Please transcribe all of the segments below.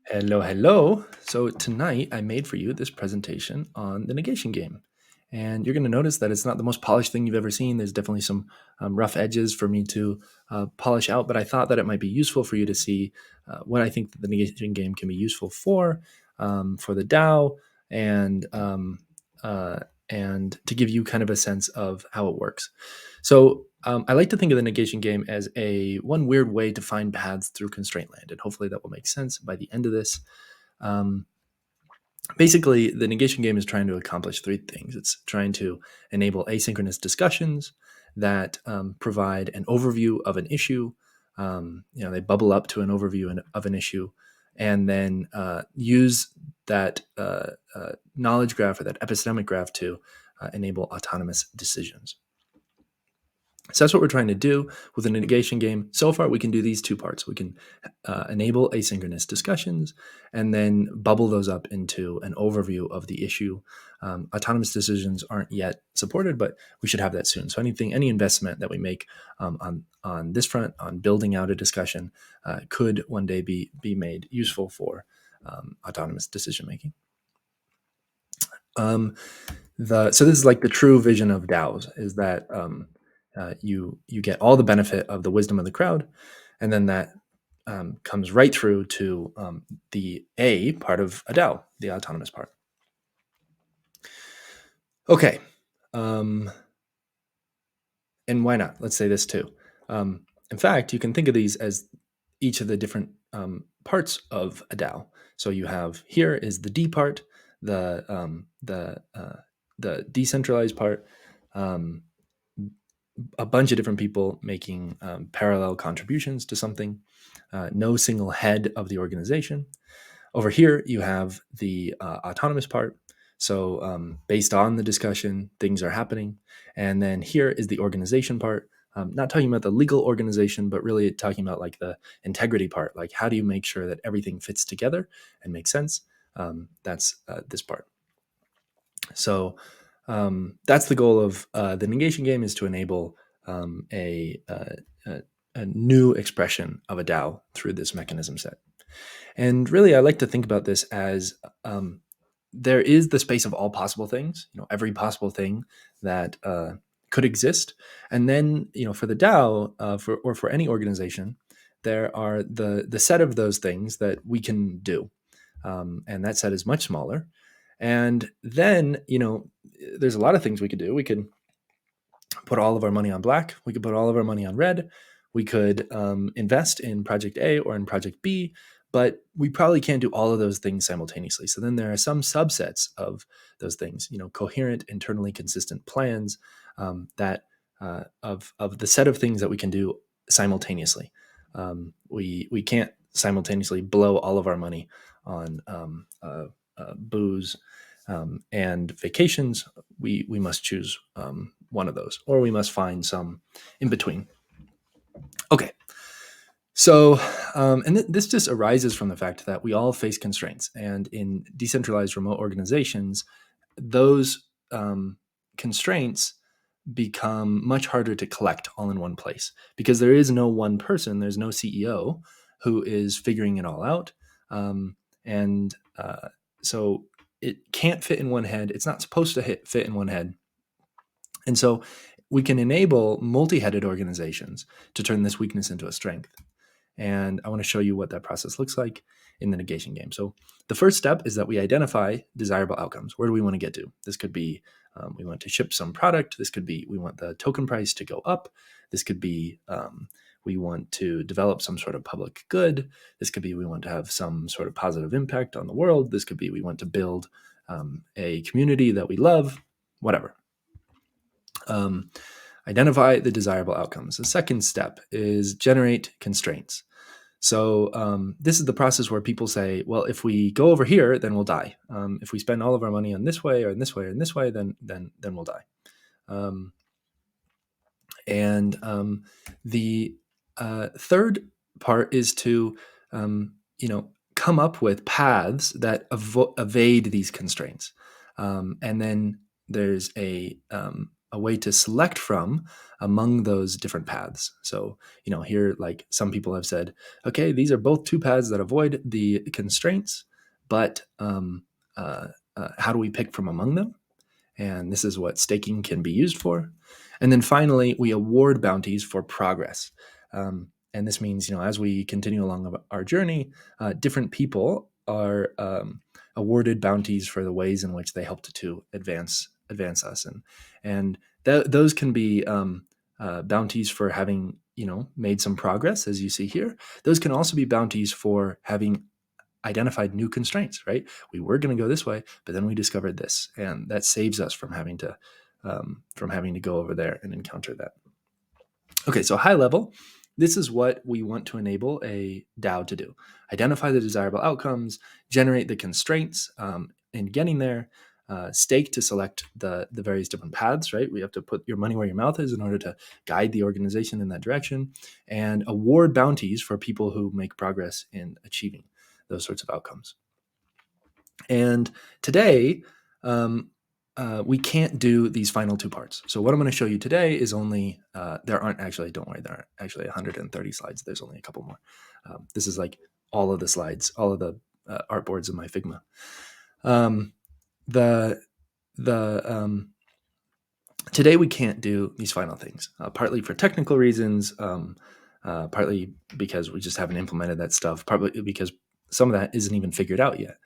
Hello, hello. So tonight I made for you this presentation on the negation game. And you're going to notice that it's not the most polished thing you've ever seen. There's definitely some rough edges for me to polish out, but I thought that it might be useful for you to see what I think that the negation game can be useful for the DAO, and um, uh, and to give you kind of a sense of how it works. So I like to think of the negation game as a one weird way to find paths through constraint land, and hopefully that will make sense by the end of this. Um, Basically, the negation game is trying to accomplish three things. It's trying to enable asynchronous discussions that provide an overview of an issue. They bubble up to an overview of an issue, and then use that knowledge graph or that epistemic graph to enable autonomous decisions. So that's what we're trying to do with a negation game. So far, we can do these two parts. We can enable asynchronous discussions and then bubble those up into an overview of the issue. Autonomous decisions aren't yet supported, but we should have that soon. So any investment that we make on this front, on building out a discussion, could one day be made useful for autonomous decision making. So this is like the true vision of DAOs, is that you get all the benefit of the wisdom of the crowd, and then that comes right through to the A part of a DAO, the autonomous part. Okay, and why not? Let's say this too. In fact, you can think of these as each of the different parts of a DAO. So you have here is the D part, the decentralized part, a bunch of different people making parallel contributions to something, no single head of the organization. Over here, you have the autonomous part. So, based on the discussion, things are happening. And then here is the organization part. Not talking about the legal organization, but really talking about like the integrity part. Like, how do you make sure that everything fits together and makes sense? That's this part. So, that's the goal of the negation game, is to enable a new expression of a DAO through this mechanism set. And really, I like to think about this as there is the space of all possible things, every possible thing that could exist. And then, for the DAO, or for any organization, there are the set of those things that we can do. And that set is much smaller. And then, there's a lot of things we could do. We could put all of our money on black. We could put all of our money on red. We could invest in project A or in project B, but we probably can't do all of those things simultaneously. So then there are some subsets of those things, coherent, internally consistent plans that of the set of things that we can do simultaneously. We can't simultaneously blow all of our money on booze and vacations. We must choose one of those, or we must find some in between. Okay. So, this just arises from the fact that we all face constraints, and in decentralized remote organizations, those constraints become much harder to collect all in one place, because there is no one person, there's no CEO who is figuring it all out, and so it can't fit in one head. It's not supposed to fit in one head, and so we can enable multi-headed organizations to turn this weakness into a strength. And I want to show you what that process looks like in the negation game. So the first step is that we identify desirable outcomes. Where do we want to get to? This could be we want to ship some product. This could be we want the token price to go up. This could be we want to develop some sort of public good. This could be we want to have some sort of positive impact on the world. This could be we want to build a community that we love, whatever. Identify the desirable outcomes. The second step is generate constraints. So this is the process where people say, well, if we go over here, then we'll die. If we spend all of our money on this way or in this way or in this way, then we'll die. The third part is to come up with paths that evade these constraints. And then there's a a way to select from among those different paths. So, here, like some people have said, okay, these are both two paths that avoid the constraints, but how do we pick from among them? And this is what staking can be used for. And then finally, we award bounties for progress. And this means, as we continue along our journey, different people are awarded bounties for the ways in which they helped to advance us. And those can be bounties for having, made some progress, as you see here. Those can also be bounties for having identified new constraints, right? We were going to go this way, but then we discovered this, and that saves us from having to go over there and encounter that. Okay, so high level, this is what we want to enable a DAO to do: identify the desirable outcomes, generate the constraints in getting there, stake to select the various different paths, right? We have to put your money where your mouth is in order to guide the organization in that direction, and award bounties for people who make progress in achieving those sorts of outcomes. And today, we can't do these final two parts. So what I'm going to show you today is only, there aren't actually 130 slides. There's only a couple more. This is like all of the slides, all of the artboards in my Figma. Today we can't do these final things, partly for technical reasons, partly because we just haven't implemented that stuff, partly because some of that isn't even figured out yet.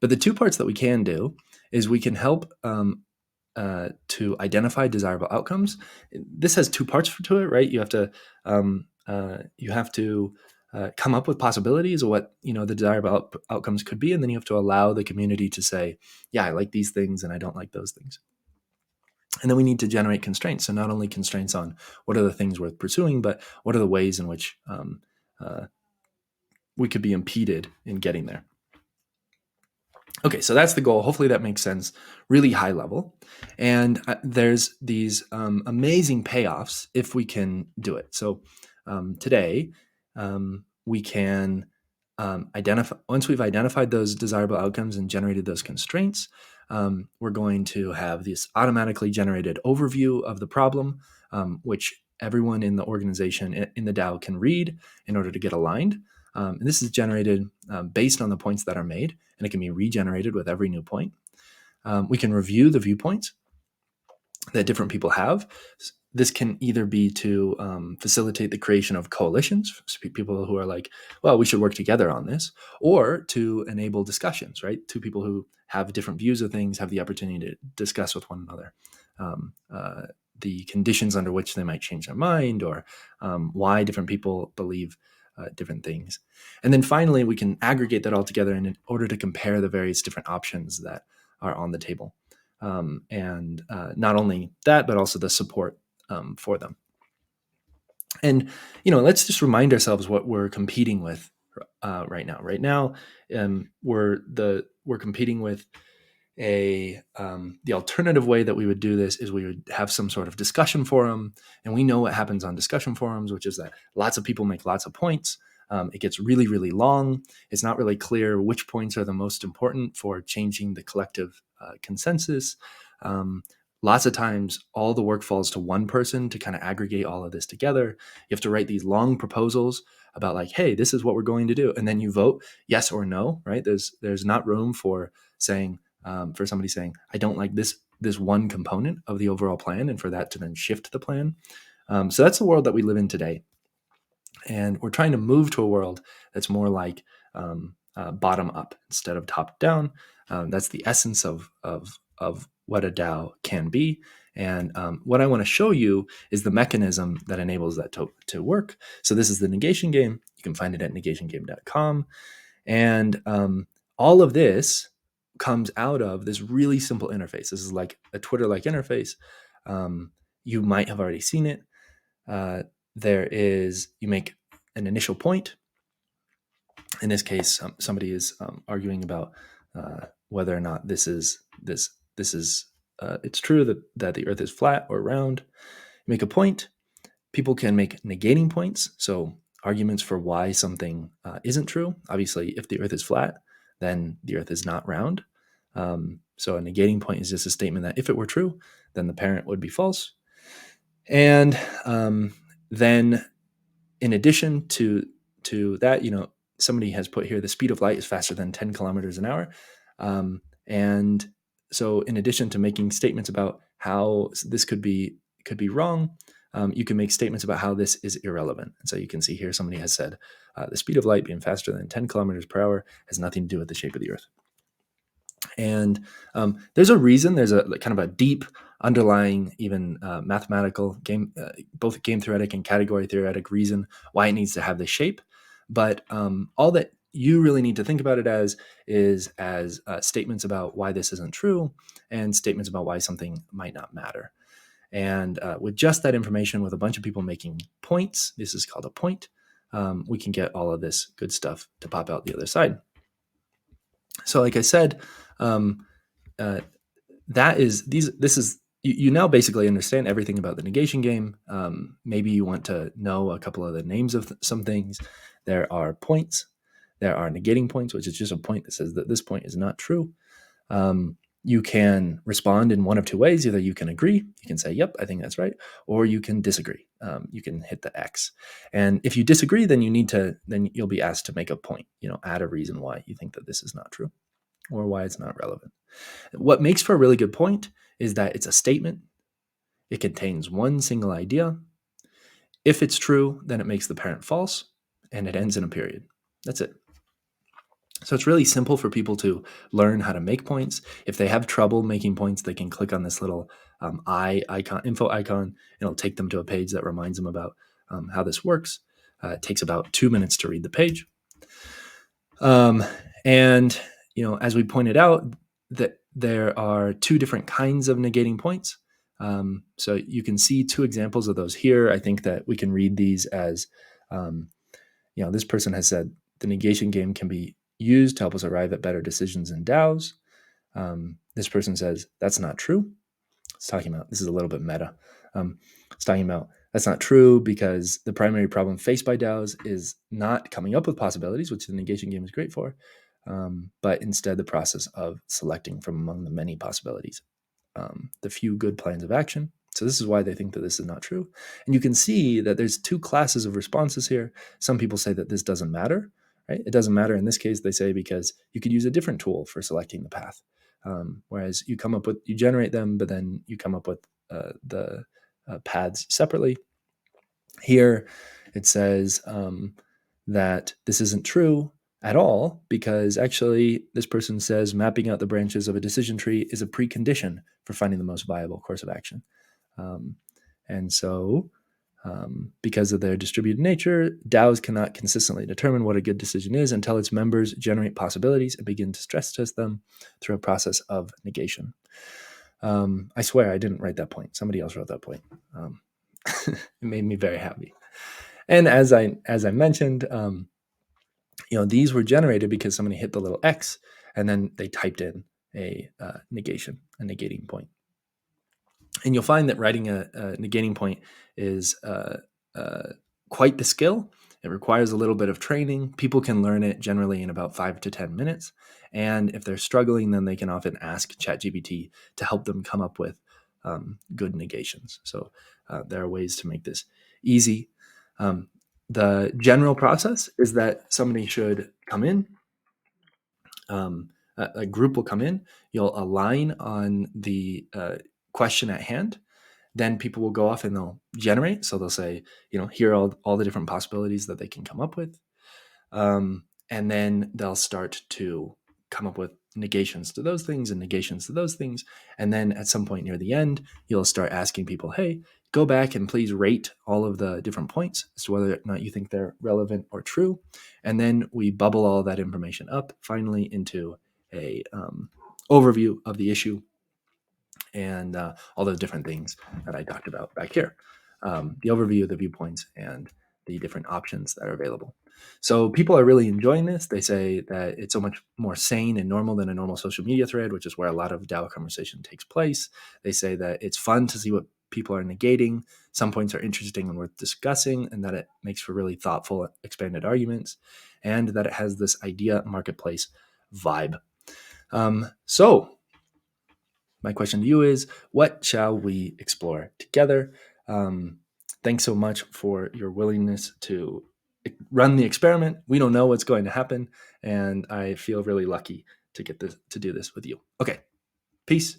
But the two parts that we can do is we can help to identify desirable outcomes. This has two parts to it, right? You have to come up with possibilities of what the desirable outcomes could be, and then you have to allow the community to say, yeah, I like these things and I don't like those things. And then we need to generate constraints. So not only constraints on what are the things worth pursuing, but what are the ways in which we could be impeded in getting there. Okay, so that's the goal. Hopefully that makes sense, really high level. And there's these amazing payoffs if we can do it. So today, we can identify, once we've identified those desirable outcomes and generated those constraints, we're going to have this automatically generated overview of the problem, which everyone in the organization, in the DAO, can read in order to get aligned. And this is generated based on the points that are made, and it can be regenerated with every new point. We can review the viewpoints that different people have. This can either be to facilitate the creation of coalitions, people who are like, well, we should work together on this, or to enable discussions, right? Two people who have different views of things have the opportunity to discuss with one another the conditions under which they might change their mind, or why different people believe different things. And then finally, we can aggregate that all together in order to compare the various different options that are on the table. And not only that, but also the support for them. And, let's just remind ourselves what we're competing with right now. Right now, we're competing with the alternative way that we would do this is we would have some sort of discussion forum, and we know what happens on discussion forums, which is that lots of people make lots of points. It gets really, really long. It's not really clear which points are the most important for changing the collective consensus. Lots of times, all the work falls to one person to kind of aggregate all of this together. You have to write these long proposals about like, hey, this is what we're going to do, and then you vote yes or no. Right? There's not room for saying. For somebody saying, I don't like this one component of the overall plan, and for that to then shift the plan. So that's the world that we live in today. And we're trying to move to a world that's more like bottom up instead of top down. That's the essence of what a DAO can be. And what I want to show you is the mechanism that enables that to work. So this is the Negation Game. You can find it at negationgame.com. And all of this comes out of this really simple interface. This is like a Twitter-like interface. You might have already seen it. You make an initial point. In this case, somebody is arguing about whether or not it's true that the Earth is flat or round. You make a point. People can make negating points, so arguments for why something isn't true. Obviously, if the Earth is flat, then the Earth is not round. So a negating point is just a statement that if it were true, then the parent would be false. And then in addition to that, somebody has put here the speed of light is faster than 10 kilometers an hour. And so in addition to making statements about how this could be wrong, you can make statements about how this is irrelevant. And so you can see here somebody has said the speed of light being faster than 10 kilometers per hour has nothing to do with the shape of the Earth. And there's a reason. There's a kind of a deep underlying, even mathematical game, both game theoretic and category theoretic reason why it needs to have this shape. But all that you really need to think about it as is as statements about why this isn't true and statements about why something might not matter. And with just that information, with a bunch of people making points, this is called a point, we can get all of this good stuff to pop out the other side. So like I said, that is this is you now basically understand everything about the negation game. Maybe you want to know a couple of the names of some things. There are points. There are negating points, which is just a point that says that this point is not true. You can respond in one of two ways. Either you can agree, you can say, yep, I think that's right, or you can disagree. You can hit the X. And if you disagree, then you'll be asked to make a point, add a reason why you think that this is not true or why it's not relevant. What makes for a really good point is that it's a statement. It contains one single idea. If it's true, then it makes the parent false, and it ends in a period. That's it. So it's really simple for people to learn how to make points. If they have trouble making points, they can click on this little info icon. It'll take them to a page that reminds them about how this works. It takes about 2 minutes to read the page. And as we pointed out, that there are two different kinds of negating points. So you can see two examples of those here. I think that we can read these as, this person has said the negation game can be used to help us arrive at better decisions in DAOs. This person says that's not true. It's talking about, this is a little bit meta. It's talking about that's not true because the primary problem faced by DAOs is not coming up with possibilities, which the negation game is great for, but instead the process of selecting from among the many possibilities, the few good plans of action. So this is why they think that this is not true. And you can see that there's two classes of responses here. Some people say that this doesn't matter, right? It doesn't matter in this case, they say, because you could use a different tool for selecting the path. Whereas you generate them, but then you come up with the paths separately. Here it says that this isn't true at all, because actually this person says mapping out the branches of a decision tree is a precondition for finding the most viable course of action. And so because of their distributed nature, DAOs cannot consistently determine what a good decision is until its members generate possibilities and begin to stress test them through a process of negation. I swear I didn't write that point. Somebody else wrote that point. It made me very happy. And as I mentioned, these were generated because somebody hit the little X and then they typed in a negating point. And you'll find that writing a negating point is quite the skill. It requires a little bit of training. People can learn it generally in about 5 to 10 minutes. And if they're struggling, then they can often ask ChatGPT to help them come up with good negations. So there are ways to make this easy. The general process is that somebody should come in. A group will come in. You'll align on the question at hand. Then people will go off and they'll generate. So they'll say, here are all the different possibilities that they can come up with. And then they'll start to come up with negations to those things and negations to those things. And then at some point near the end, you'll start asking people, hey, go back and please rate all of the different points as to whether or not you think they're relevant or true. And then we bubble all that information up finally into a overview of the issue and all the different things that I talked about back here. The overview of the viewpoints and the different options that are available. So people are really enjoying this. They say that it's so much more sane and normal than a normal social media thread, which is where a lot of DAO conversation takes place. They say that it's fun to see what people are negating. Some points are interesting and worth discussing, and that it makes for really thoughtful, expanded arguments, and that it has this idea marketplace vibe. So my question to you is, what shall we explore together? Thanks so much for your willingness to run the experiment. We don't know what's going to happen, and I feel really lucky to get to do this with you. Okay, peace.